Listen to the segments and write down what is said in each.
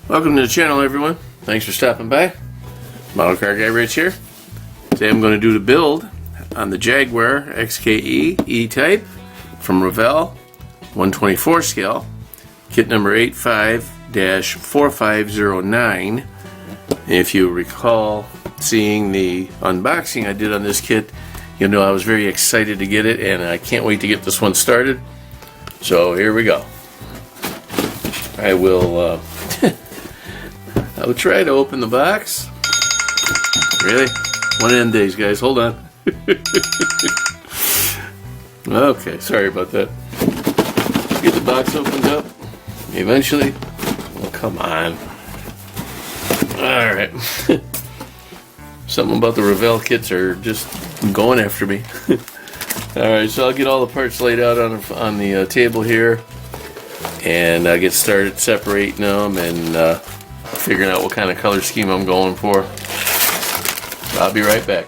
Welcome to the channel, everyone. Thanks for stopping by. Model Car Guy Rich here. Today I'm going to do the build on the Jaguar XKE E-Type from Revell, 124 scale, kit number 85-4509. If you recall seeing the unboxing I did on this kit, you know I was very excited to get it, and I can't wait to get this one started. So here we go. I will I will try to open the box. Really? One of them days, guys. Hold on. Okay, sorry about that. Get the box opened up. Eventually. Oh, come on. Alright. Something about the Revell kits are just going after me. Alright, so I'll get all the parts laid out on the table here. And I'll get started separating them and figuring out what kind of color scheme I'm going for. I'll be right back.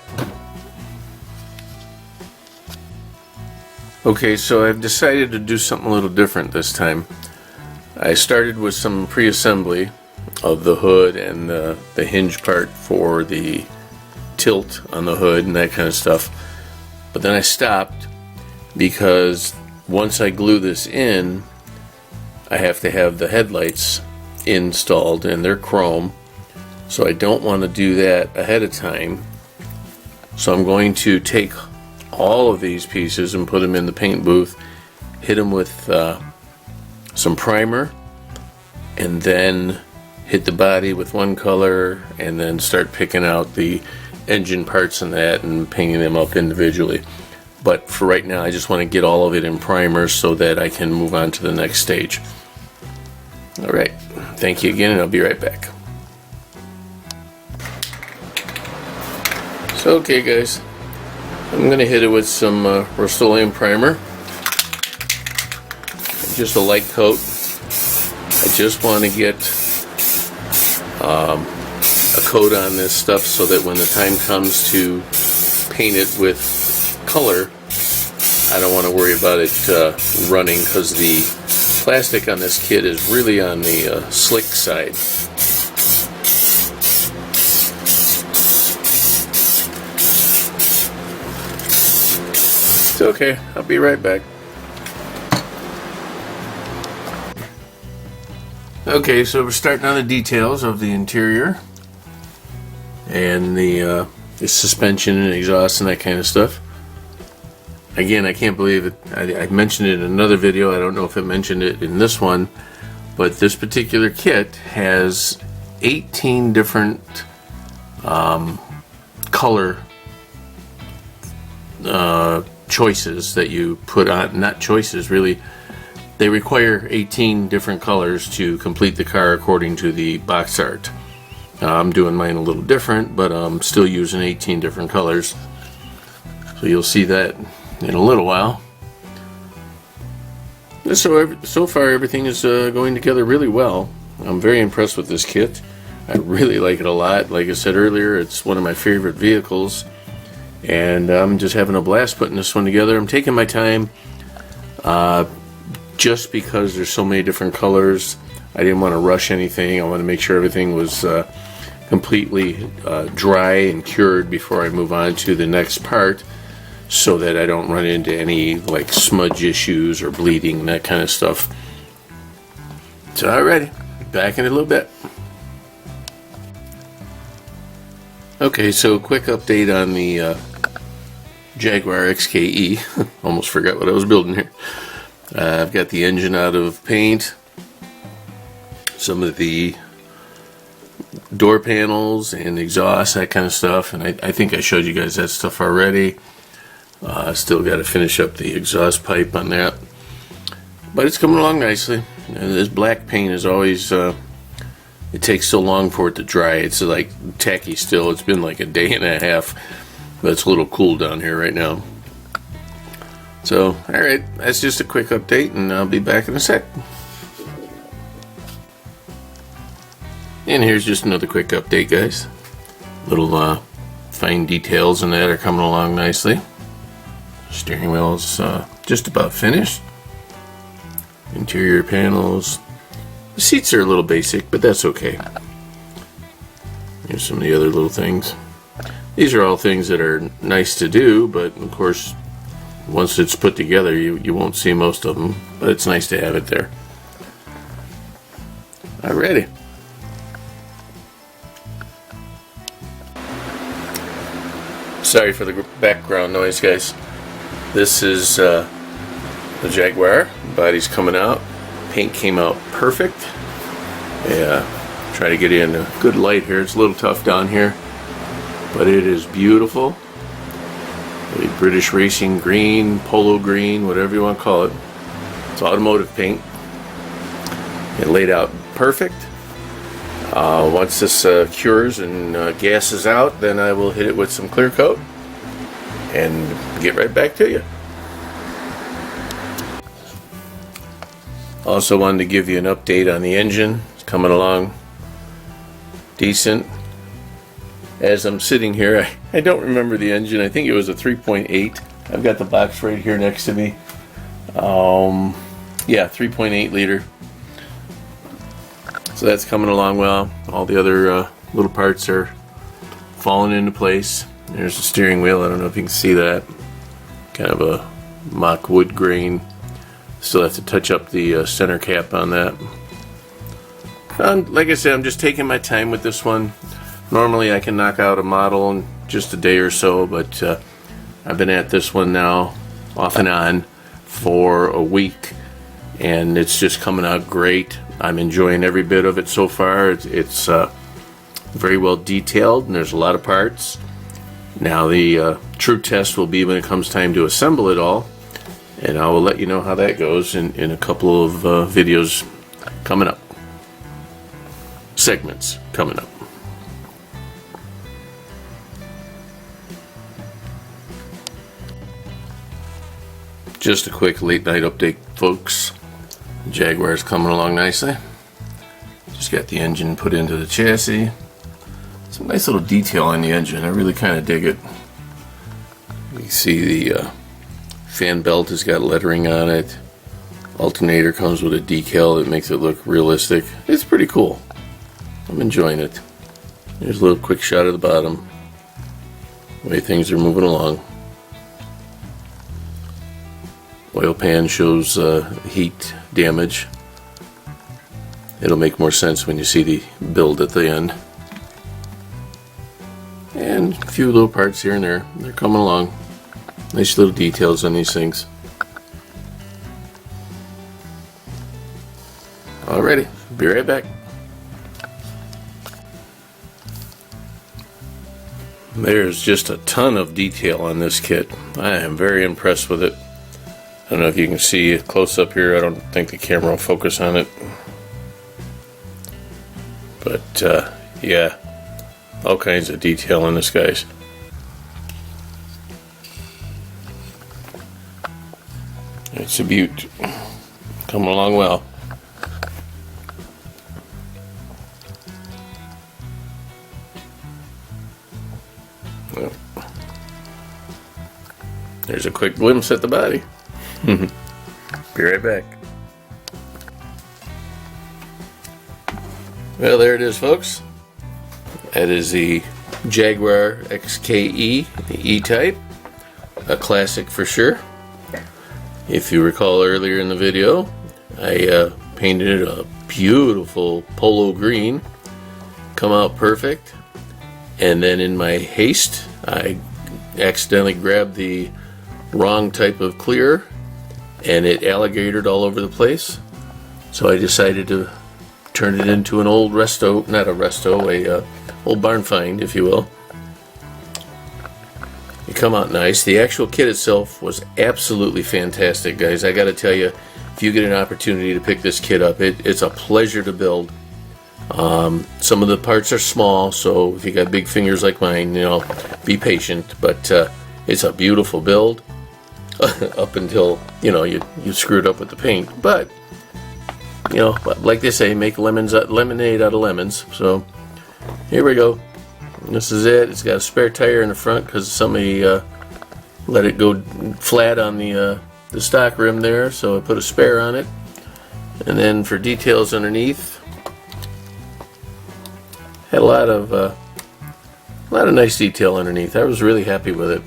Okay, so I've decided to do something a little different this time. I started with some pre-assembly of the hood and the hinge part for the tilt on the hood and that kind of stuff. But then I stopped because once I glue this in, I have to have the headlights installed, and they're chrome, so I don't want to do that ahead of time. So I'm going to take all of these pieces and put them in the paint booth, hit them with some primer, and then hit the body with one color, and then start picking out the engine parts and that and painting them up individually. But for right now I just want to get all of it in primer so that I can move on to the next stage. Alright, thank you again, and I'll be right back. So okay guys, I'm going to hit it with some Rust-Oleum primer. Just a light coat. I just want to get a coat on this stuff so that when the time comes to paint it with color, I don't want to worry about it running, because the plastic on this kit is really on the slick side. It's okay, I'll be right back. Okay, so we're starting on the details of the interior and the suspension and exhaust and that kind of stuff. Again, I can't believe it. I mentioned it in another video. I don't know if I mentioned it in this one, but this particular kit has 18 different color choices that you put on. Not choices, really. They require 18 different colors to complete the car according to the box art. I'm doing mine a little different, but I'm still using 18 different colors. So you'll see that in a little while. So far everything is going together really well. I'm very impressed with this kit. I really like it a lot. Like I said earlier, it's one of my favorite vehicles, and I'm just having a blast putting this one together. I'm taking my time just because there's so many different colors. I didn't want to rush anything. I want to make sure everything was completely dry and cured before I move on to the next part, so that I don't run into any like smudge issues or bleeding and that kind of stuff. So alrighty, back in a little bit. Okay, so quick update on the Jaguar XKE. Almost forgot what I was building here. I've got the engine out of paint, some of the door panels and exhaust, that kind of stuff, and I think I showed you guys that stuff already. Still got to finish up the exhaust pipe on that, but it's coming along nicely. And this black paint is always it takes so long for it to dry. It's like tacky still. It's been like a day and a half, but it's a little cool down here right now. So alright, that's just a quick update, and I'll be back in a sec. And here's just another quick update, guys. Little fine details and that are coming along nicely. Steering wheel's just about finished. Interior panels, The seats are a little basic, but that's okay. Here's some of the other little things. These are all things that are nice to do, but of course, once it's put together, you won't see most of them, but it's nice to have it there. Alrighty. Sorry for the background noise, guys. This is the Jaguar. Body's coming out. Paint came out perfect. Yeah, try to get in a good light here. It's a little tough down here, but it is beautiful. The British Racing green, polo green, whatever you want to call it. It's automotive paint. It laid out perfect. Once this cures and gasses out, then I will hit it with some clear coat and get right back to you. Also wanted to give you an update on the engine. It's coming along decent. As I'm sitting here, I don't remember the engine. I think it was a 3.8. I've got the box right here next to me. Yeah, 3.8 liter. So that's coming along well. All the other little parts are falling into place. There's the steering wheel. I don't know if you can see that. Kind of a mock wood grain. Still have to touch up the center cap on that. Like I said, I'm just taking my time with this one. Normally I can knock out a model in just a day or so, but I've been at this one now off and on for a week, and it's just coming out great. I'm enjoying every bit of it so far. It's very well detailed, and there's a lot of parts. Now the true test will be when it comes time to assemble it all, and I will let you know how that goes in a couple of videos coming up. Segments coming up. Just a quick late night update, folks. Jaguar's coming along nicely. Just got the engine put into the chassis. Some nice little detail on the engine. I really kind of dig it. You see the fan belt has got lettering on it. Alternator comes with a decal that makes it look realistic. It's pretty cool. I'm enjoying it. Here's a little quick shot of the bottom. The way things are moving along. Oil pan shows heat damage. It'll make more sense when you see the build at the end. And a few little parts here and there. They're coming along. Nice little details on these things. Alrighty, be right back. There's just a ton of detail on this kit. I am very impressed with it. I don't know if you can see it close up here. I don't think the camera will focus on it. But yeah, all kinds of detail in this, guys. It's a beaut. Coming along well. Well, there's a quick glimpse at the body. Be right back. Well, there it is, folks. That is the Jaguar XKE, the E-Type. A classic for sure. If you recall earlier in the video, I painted it a beautiful polo green. Come out perfect. And then in my haste, I accidentally grabbed the wrong type of clear, and it alligatored all over the place. So I decided to turn it into an old resto, not a resto, a old barn find, if you will. It come out nice. The actual kit itself was absolutely fantastic, guys. I gotta tell you, if you get an opportunity to pick this kit up, it's a pleasure to build. Some of the parts are small, so if you got big fingers like mine, you know, be patient, but it's a beautiful build. Up until, you know, you screwed up with the paint, but you know, like they say, make lemonade out of lemons. So here we go. This is it. It's got a spare tire in the front because somebody let it go flat on the stock rim there, so I put a spare on it, And then for details underneath, had a lot of nice detail underneath. I was really happy with it.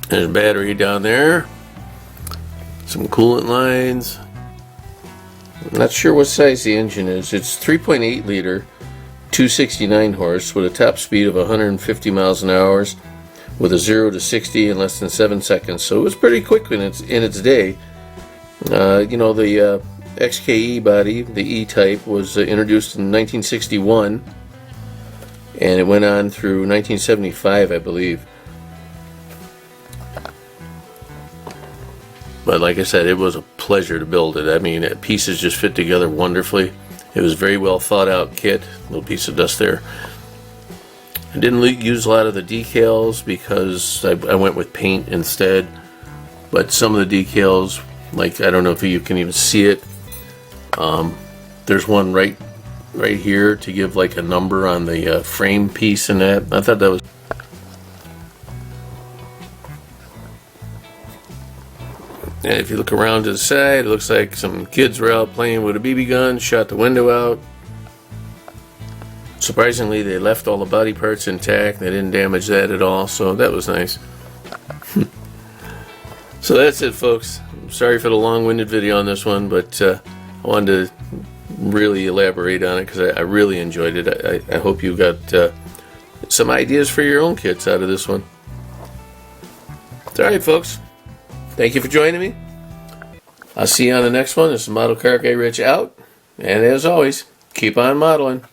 There's a battery down there, some coolant lines. I'm not sure what size the engine is. It's 3.8 liter, 269 horse with a top speed of 150 miles an hour with a 0 to 60 in less than 7 seconds. So it was pretty quick in its day. You know, the XKE body, the E-Type, was introduced in 1961, and it went on through 1975, I believe. But like I said, it was a pleasure to build it. I mean, pieces just fit together wonderfully. It was a very well thought out kit. Little piece of dust there. I didn't use a lot of the decals because I went with paint instead. But some of the decals, like, I don't know if you can even see it. There's one right here to give like a number on the frame piece and that. I thought that was. And if you look around to the side, it looks like some kids were out playing with a BB gun, shot the window out. Surprisingly, they left all the body parts intact. They didn't damage that at all, so that was nice. So that's it, folks. I'm sorry for the long-winded video on this one, but I wanted to really elaborate on it because I really enjoyed it. I hope you got some ideas for your own kits out of this one. Alright, folks. Thank you for joining me. I'll see you on the next one. This is Model Car Guy Rich out. And as always, keep on modeling.